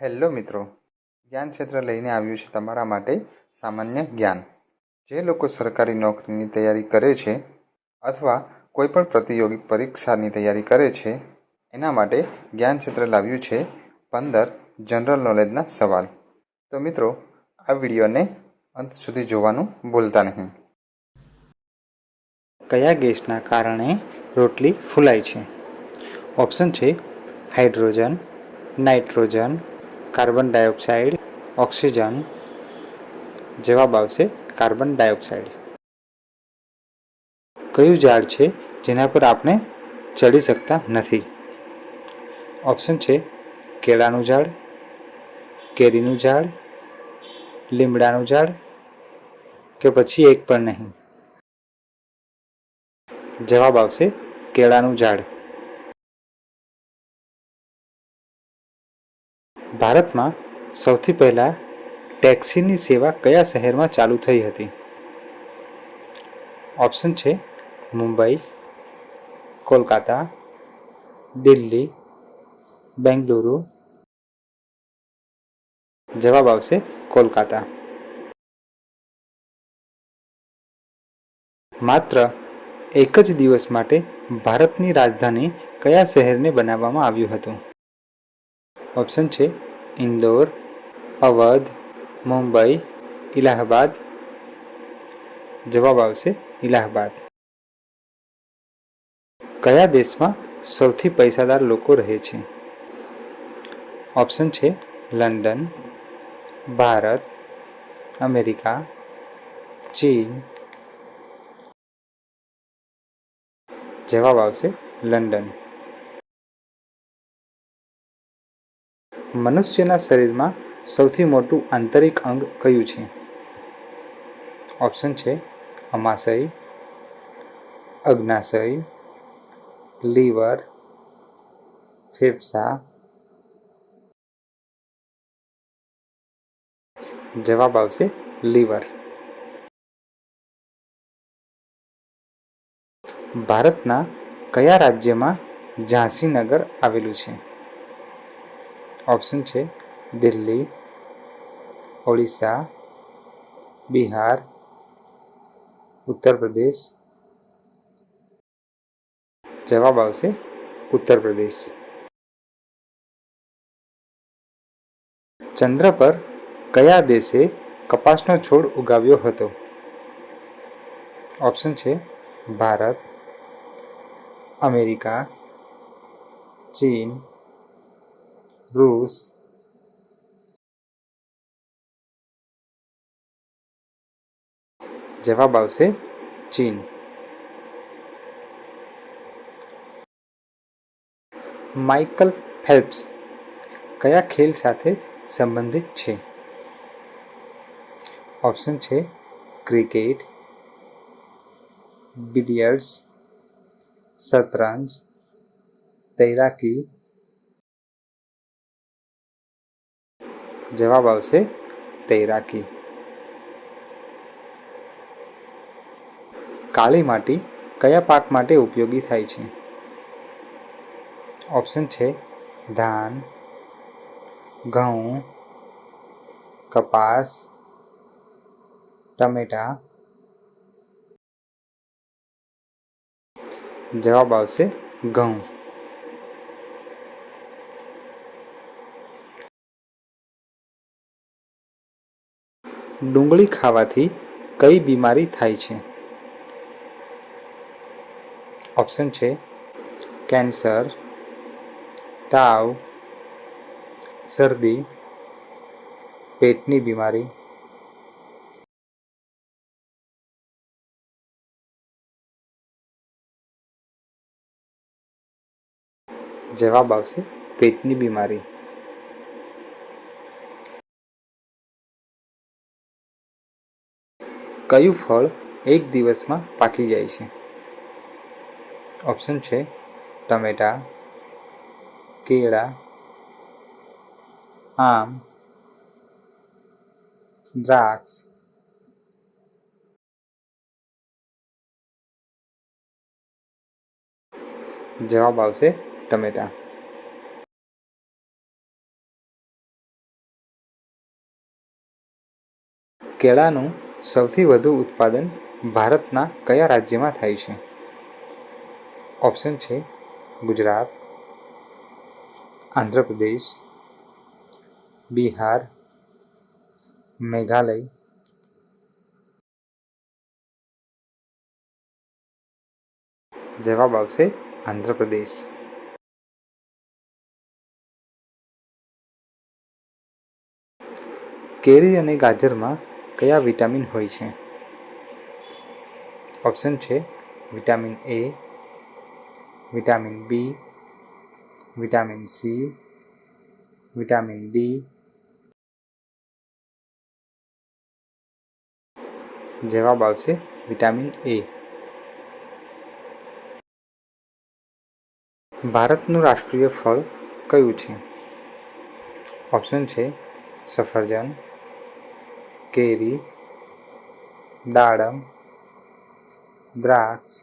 Hello મિત્રો, જ્ઞાન ક્ષેત્ર લઈને આવ્યું છે તમારા માટે સામાન્ય જ્ઞાન. જે લોકો સરકારી નોકરીની તૈયારી કરે છે અથવા કોઈપણ પ્રતિયોગી પરીક્ષાની તૈયારી કરે છે એના માટે જ્ઞાન ક્ષેત્ર લાવ્યું છે 15 જનરલ નોલેજના સવાલ. તો મિત્રો, આ વિડીયોને અંત સુધી જોવાનું ભૂલતા નહીં. કયા ગેસના કારણે રોટલી ફૂલાય છે? ઓપ્શન છે hydrogen, nitrogen, carbon dioxide, oxygen. જવાબ આવશે કાર્બન ડાયોક્સાઇડ. કયું ઝાડ છે જેના પર આપણે ચડી શકતા નથી? ઓપ્શન છે કેળાનું ઝાડ, કેરીનું ઝાડ, લીમડાનું ઝાડ કે પછી એક પણ નહીં. જવાબ આવશે કેળાનું ઝાડ. ભારતમાં સૌથી પહેલા ટેક્સીની સેવા કયા શહેરમાં ચાલુ થઈ હતી? ઓપ્શન છે મુંબઈ, કોલકાતા, દિલ્હી, બેંગલુરુ. જવાબ આવશે કોલકાતા. માત્ર એક જ દિવસ માટે ભારતની રાજધાની કયા શહેરને બનાવવામાં આવ્યું હતું? ઓપ્શન છે ઇન્દોર, અવધ, મુંબઈ, ઇલાહાબાદ. જવાબ આવશે ઇલાહાબાદ. કયા દેશમાં સૌથી પૈસાદાર લોકો રહે છે? ઓપ્શન છે લંડન, ભારત, અમેરિકા, ચીન. જવાબ આવશે લંડન. મનુષ્યના શરીરમાં સૌથી મોટું આંતરિક અંગ કયું છે? ઓપ્શન છે અમાશય, અગ્નાશય, લીવર, ફેફસા. જવાબ આવશે લીવર. ભારતના કયા રાજ્યમાં ઝાંસીનગર આવેલું છે? ઓપ્શન છે દિલ્હી, ઓડિશા, બિહાર, ઉત્તર પ્રદેશ. જવાબ આવશે ઉત્તર પ્રદેશ. ચંદ્ર પર કયા દેશે કપાસનો છોડ ઉગાવ્યો હતો? ઓપ્શન છે ભારત, અમેરિકા, ચીન, રૂસ. જવાબ આવશે ચીન. માઇકલ ફેલ્પ્સ કયા ખેલ સાથે સંબંધિત છે? ઓપ્શન છે ક્રિકેટ, બિલિયર્ડ્સ, શતરંજ, તૈરાકી. જવાબ આવશે તૈરાકી. કાળી માટી કયા પાક માટે ઉપયોગી થાય છે? ઓપ્શન છે ધાન, ઘઉં, કપાસ, ટમેટા. જવાબ આવશે ઘઉં. ડુંગળી ખાવાથી કઈ બીમારી થાય છે? ઓપ્શન છે કેન્સર, તાવ, શરદી, પેટની બીમારી. જવાબ આવશે પેટની બીમારી. કયું ફળ એક દિવસમાં પાકી જાય છે? ઓપ્શન છે ટમેટા, કેળા, આમ, દ્રાક્ષ. જવાબ આવશે ટમેટા. કેળાનું સૌથી વધુ ઉત્પાદન ભારતના કયા રાજ્યમાં થાય છે? ઓપ્શન છે ગુજરાત, આંધ્રપ્રદેશ, બિહાર, મેઘાલય. જવાબ આવશે આંધ્રપ્રદેશ. કેરી અને ગાજરમાં કયા વિટામિન હોય છે? ઓપ્શન છે vitamin A, vitamin B, vitamin C, vitamin D. જવાબ આવશે વિટામિન એ. ભારતનું રાષ્ટ્રીય ફળ કયું છે? ઓપ્શન છે સફરજન, કેરી, દાડમ, દ્રાક્ષ.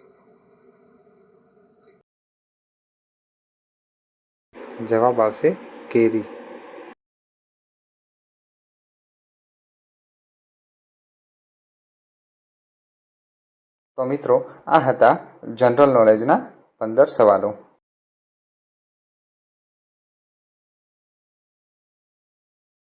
જવાબ આવશે કેરી. તો મિત્રો, આ હતા જનરલ નોલેજના 15 સવાલો.